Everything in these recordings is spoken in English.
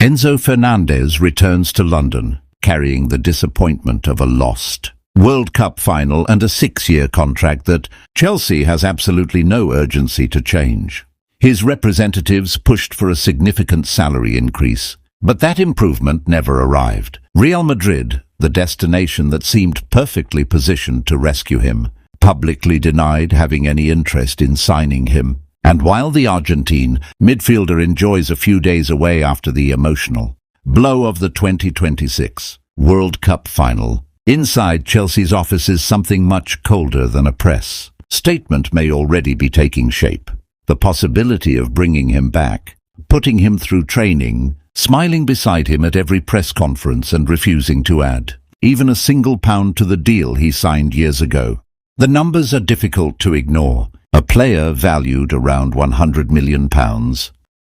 Enzo Fernández returns to London, carrying the disappointment of a lost World Cup final and a 6-year contract that Chelsea has absolutely no urgency to change. His representatives pushed for a significant salary increase, but that improvement never arrived. Real Madrid, the destination that seemed perfectly positioned to rescue him, publicly denied having any interest in signing him. And while the Argentine midfielder enjoys a few days away after the emotional blow of the 2026 World Cup final, inside Chelsea's offices something much colder than a press statement may already be taking shape. The possibility of bringing him back, putting him through training, smiling beside him at every press conference and refusing to add even a single pound to the deal he signed years ago. The numbers are difficult to ignore. A player valued around £100 million,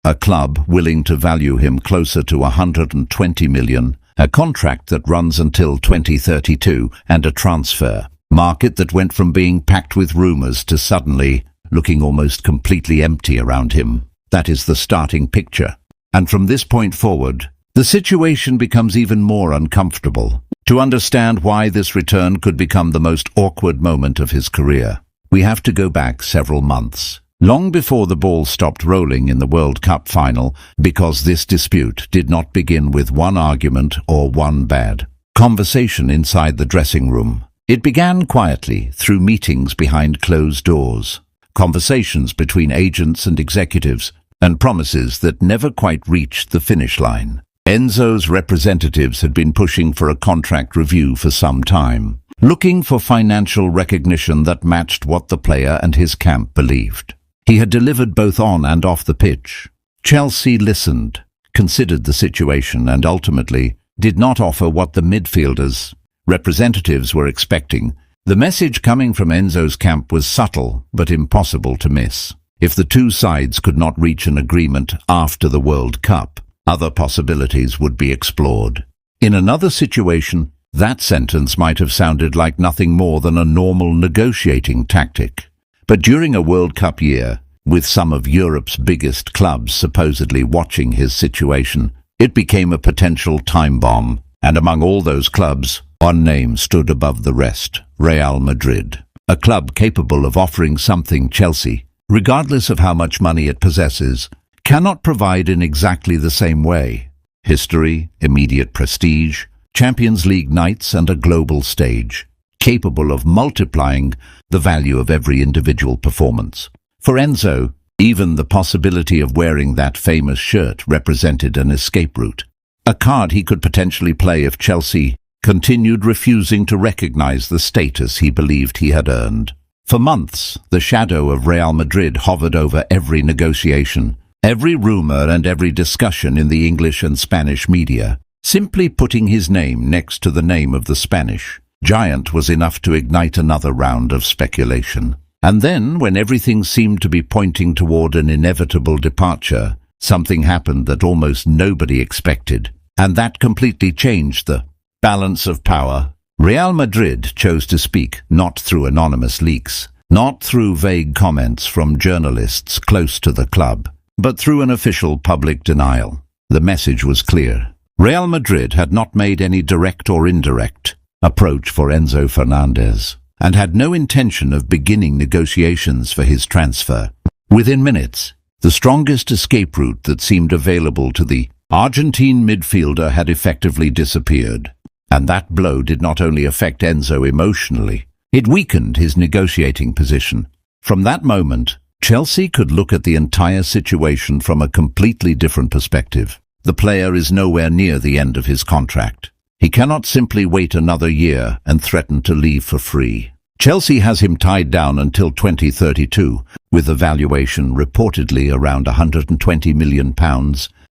a club willing to value him closer to £120 million, a contract that runs until 2032, and a transfer market that went from being packed with rumours to suddenly looking almost completely empty around him. That is the starting picture. And from this point forward, the situation becomes even more uncomfortable. To understand why this return could become the most awkward moment of his career, we have to go back several months, long before the ball stopped rolling in the World Cup final, because this dispute did not begin with one argument or one bad conversation inside the dressing room. It began quietly through meetings behind closed doors, conversations between agents and executives, and promises that never quite reached the finish line. Enzo's representatives had been pushing for a contract review for some time, looking for financial recognition that matched what the player and his camp believed. He had delivered both on and off the pitch. Chelsea listened, considered the situation, and ultimately did not offer what the midfielders' representatives were expecting. The message coming from Enzo's camp was subtle but impossible to miss. If the two sides could not reach an agreement after the World Cup, other possibilities would be explored. In another situation, that sentence might have sounded like nothing more than a normal negotiating tactic. But during a World Cup year, with some of Europe's biggest clubs supposedly watching his situation, it became a potential time bomb. And among all those clubs, one name stood above the rest: Real Madrid. A club capable of offering something Chelsea, regardless of how much money it possesses, cannot provide in exactly the same way: history, immediate prestige, Champions League nights, and a global stage, capable of multiplying the value of every individual performance. For Enzo, even the possibility of wearing that famous shirt represented an escape route, a card he could potentially play if Chelsea continued refusing to recognize the status he believed he had earned. For months, the shadow of Real Madrid hovered over every negotiation, every rumor, and every discussion in the English and Spanish media. Simply putting his name next to the name of the Spanish giant was enough to ignite another round of speculation. And then, when everything seemed to be pointing toward an inevitable departure, something happened that almost nobody expected, and that completely changed the balance of power. Real Madrid chose to speak not through anonymous leaks, not through vague comments from journalists close to the club, but through an official public denial. The message was clear. Real Madrid had not made any direct or indirect approach for Enzo Fernandez, and had no intention of beginning negotiations for his transfer. Within minutes, the strongest escape route that seemed available to the Argentine midfielder had effectively disappeared. And that blow did not only affect Enzo emotionally, it weakened his negotiating position. From that moment, Chelsea could look at the entire situation from a completely different perspective. The player is nowhere near the end of his contract. He cannot simply wait another year and threaten to leave for free. Chelsea has him tied down until 2032, with a valuation reportedly around £120 million,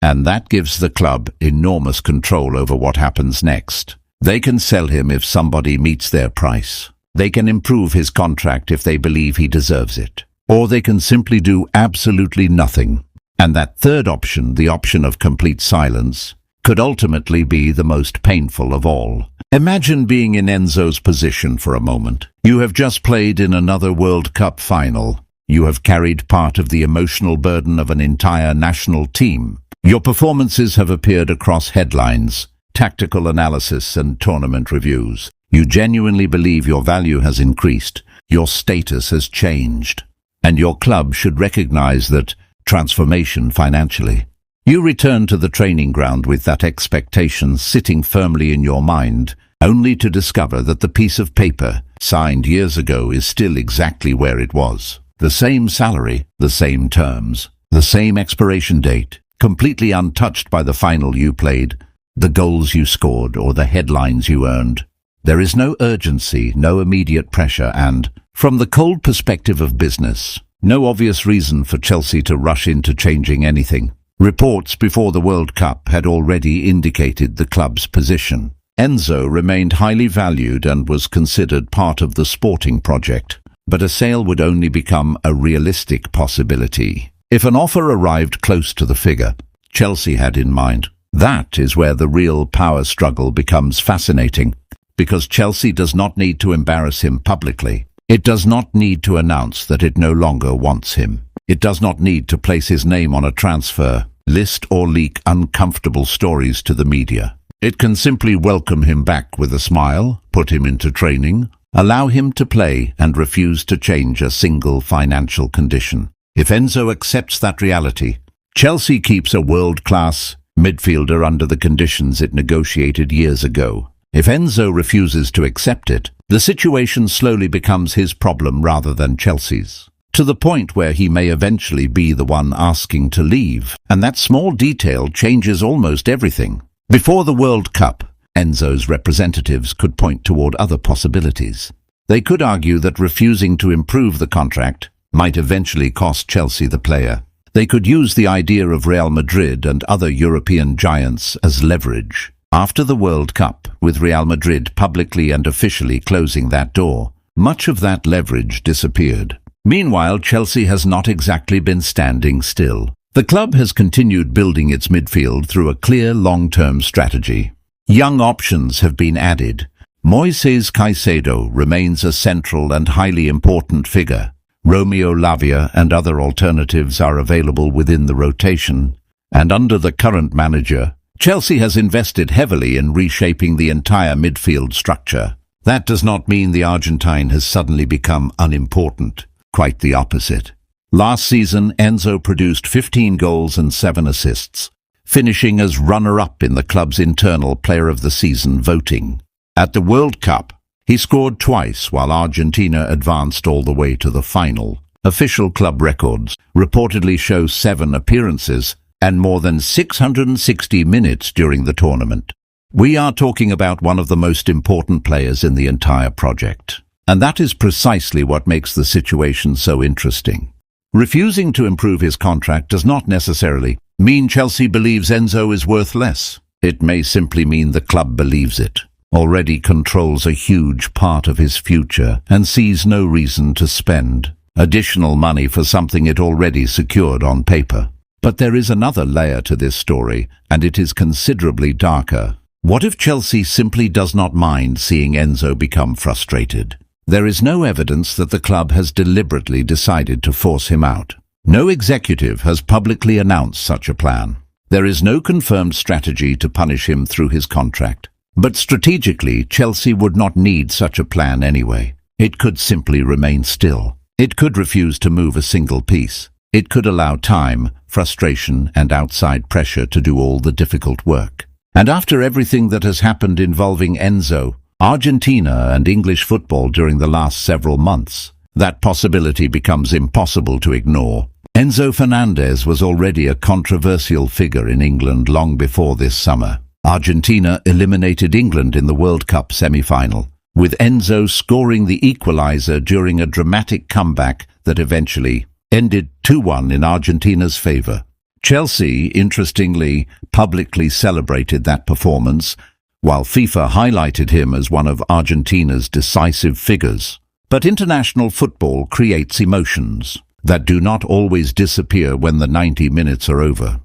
and that gives the club enormous control over what happens next. They can sell him if somebody meets their price. They can improve his contract if they believe he deserves it. Or they can simply do absolutely nothing. And that third option, the option of complete silence, could ultimately be the most painful of all. Imagine being in Enzo's position for a moment. You have just played in another World Cup final. You have carried part of the emotional burden of an entire national team. Your performances have appeared across headlines, tactical analysis and tournament reviews. You genuinely believe your value has increased, your status has changed, and your club should recognize that transformation financially. You return to the training ground with that expectation sitting firmly in your mind, only to discover that the piece of paper signed years ago is still exactly where it was. The same salary, the same terms, the same expiration date, completely untouched by the final you played, the goals you scored, or the headlines you earned. There is no urgency, no immediate pressure, and, from the cold perspective of business, no obvious reason for Chelsea to rush into changing anything. Reports before the World Cup had already indicated the club's position. Enzo remained highly valued and was considered part of the sporting project, but a sale would only become a realistic possibility if an offer arrived close to the figure Chelsea had in mind. That is where the real power struggle becomes fascinating, because Chelsea does not need to embarrass him publicly. It does not need to announce that it no longer wants him. It does not need to place his name on a transfer list or leak uncomfortable stories to the media. It can simply welcome him back with a smile, put him into training, allow him to play, and refuse to change a single financial condition. If Enzo accepts that reality, Chelsea keeps a world-class midfielder under the conditions it negotiated years ago. If Enzo refuses to accept it, the situation slowly becomes his problem rather than Chelsea's, to the point where he may eventually be the one asking to leave, and that small detail changes almost everything. Before the World Cup, Enzo's representatives could point toward other possibilities. They could argue that refusing to improve the contract might eventually cost Chelsea the player. They could use the idea of Real Madrid and other European giants as leverage. After the World Cup, with Real Madrid publicly and officially closing that door, much of that leverage disappeared. Meanwhile, Chelsea has not exactly been standing still. The club has continued building its midfield through a clear long-term strategy. Young options have been added. Moises Caicedo remains a central and highly important figure. Romeo Lavia and other alternatives are available within the rotation. And under the current manager, Chelsea has invested heavily in reshaping the entire midfield structure. That does not mean the Argentine has suddenly become unimportant. Quite the opposite. Last season, Enzo produced 15 goals and 7 assists, finishing as runner-up in the club's internal Player of the Season voting. At the World Cup, he scored twice while Argentina advanced all the way to the final. Official club records reportedly show 7 appearances and more than 660 minutes during the tournament. We are talking about one of the most important players in the entire project. And that is precisely what makes the situation so interesting. Refusing to improve his contract does not necessarily mean Chelsea believes Enzo is worth less. It may simply mean the club believes it, already controls a huge part of his future, and sees no reason to spend additional money for something it already secured on paper. But there is another layer to this story, and it is considerably darker. What if Chelsea simply does not mind seeing Enzo become frustrated? There is no evidence that the club has deliberately decided to force him out. No executive has publicly announced such a plan. There is no confirmed strategy to punish him through his contract. But strategically, Chelsea would not need such a plan anyway. It could simply remain still. It could refuse to move a single piece. It could allow time, frustration, and outside pressure to do all the difficult work. And after everything that has happened involving Enzo, Argentina, and English football during the last several months, that possibility becomes impossible to ignore. Enzo Fernandez was already a controversial figure in England long before this summer. Argentina eliminated England in the World Cup semi-final, with Enzo scoring the equalizer during a dramatic comeback that eventually ended 2-1 in Argentina's favour. Chelsea, interestingly, publicly celebrated that performance, while FIFA highlighted him as one of Argentina's decisive figures. But international football creates emotions that do not always disappear when the 90 minutes are over.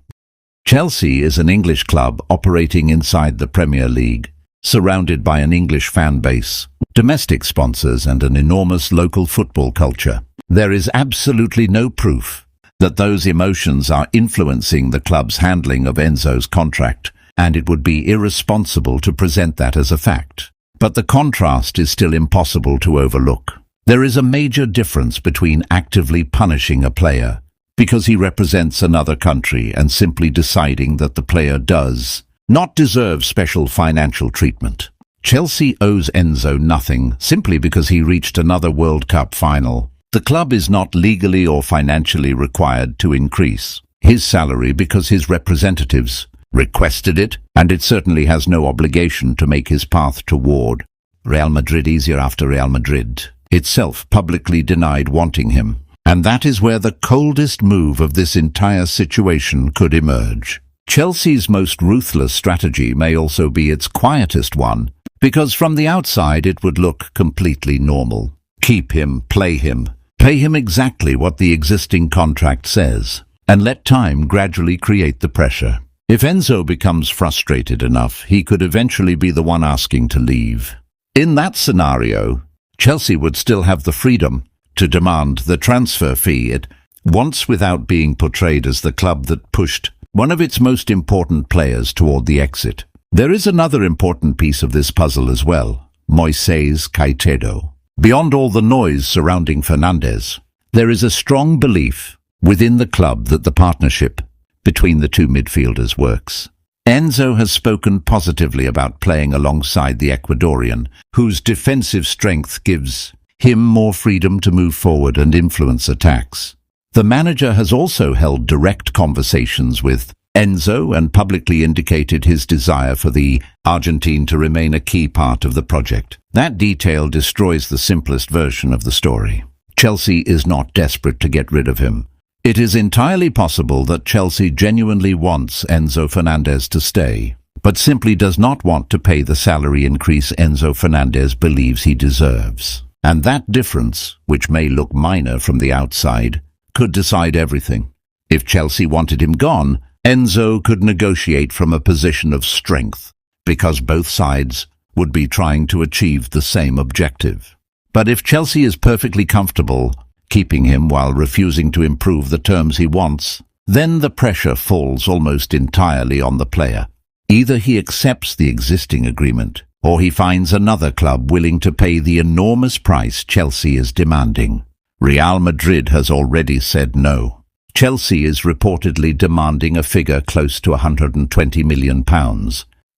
Chelsea is an English club operating inside the Premier League, surrounded by an English fan base, domestic sponsors, and an enormous local football culture. There is absolutely no proof that those emotions are influencing the club's handling of Enzo's contract, and it would be irresponsible to present that as a fact. But the contrast is still impossible to overlook. There is a major difference between actively punishing a player because he represents another country and simply deciding that the player does not deserve special financial treatment. Chelsea owes Enzo nothing simply because he reached another World Cup final. The club is not legally or financially required to increase his salary because his representatives requested it, and it certainly has no obligation to make his path toward Real Madrid easier after Real Madrid itself publicly denied wanting him. And that is where the coldest move of this entire situation could emerge. Chelsea's most ruthless strategy may also be its quietest one, because from the outside it would look completely normal. Keep him, play him, pay him exactly what the existing contract says, and let time gradually create the pressure. If Enzo becomes frustrated enough, he could eventually be the one asking to leave. In that scenario, Chelsea would still have the freedom to demand the transfer fee it wants without being portrayed as the club that pushed one of its most important players toward the exit. There is another important piece of this puzzle as well, Moises Caicedo. Beyond all the noise surrounding Fernandez, there is a strong belief within the club that the partnership between the two midfielders works. Enzo has spoken positively about playing alongside the Ecuadorian, whose defensive strength gives him more freedom to move forward and influence attacks. The manager has also held direct conversations with Enzo and publicly indicated his desire for the Argentine to remain a key part of the project. That detail destroys the simplest version of the story. Chelsea is not desperate to get rid of him. It is entirely possible that Chelsea genuinely wants Enzo Fernandez to stay, but simply does not want to pay the salary increase Enzo Fernandez believes he deserves. And that difference, which may look minor from the outside, could decide everything. If Chelsea wanted him gone, Enzo could negotiate from a position of strength, because both sides would be trying to achieve the same objective. But if Chelsea is perfectly comfortable keeping him while refusing to improve the terms he wants, then the pressure falls almost entirely on the player. Either he accepts the existing agreement, or he finds another club willing to pay the enormous price Chelsea is demanding. Real Madrid has already said no. Chelsea is reportedly demanding a figure close to £120 million,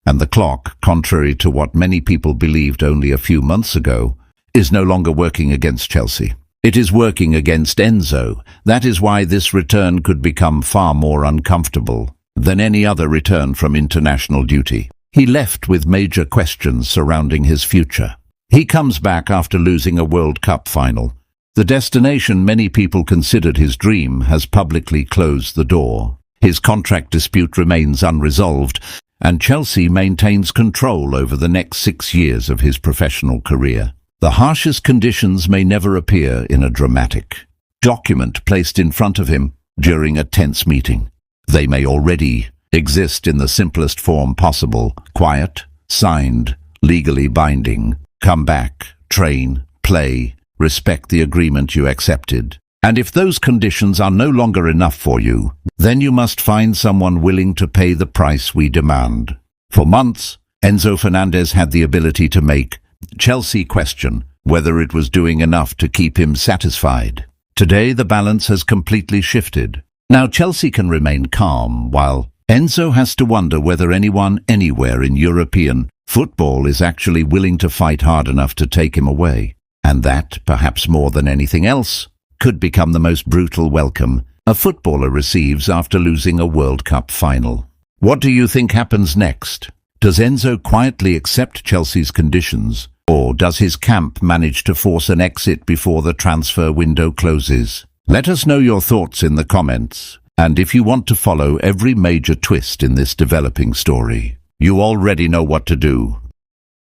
and the clock, contrary to what many people believed only a few months ago, is no longer working against Chelsea. It is working against Enzo. That is why this return could become far more uncomfortable than any other return from international duty. He left with major questions surrounding his future. He comes back after losing a World Cup final. The destination many people considered his dream has publicly closed the door. His contract dispute remains unresolved, and Chelsea maintains control over the next 6 years of his professional career. The harshest conditions may never appear in a dramatic document placed in front of him during a tense meeting. They may already exist in the simplest form possible: quiet, signed, legally binding, come back, train, play, respect the agreement you accepted. And if those conditions are no longer enough for you, then you must find someone willing to pay the price we demand. For months, Enzo Fernandez had the ability to make Chelsea question whether it was doing enough to keep him satisfied. Today, the balance has completely shifted. Now Chelsea can remain calm, while Enzo has to wonder whether anyone anywhere in European football is actually willing to fight hard enough to take him away. And that, perhaps more than anything else, could become the most brutal welcome a footballer receives after losing a World Cup final. What do you think happens next? Does Enzo quietly accept Chelsea's conditions, or does his camp manage to force an exit before the transfer window closes? Let us know your thoughts in the comments, and if you want to follow every major twist in this developing story, you already know what to do.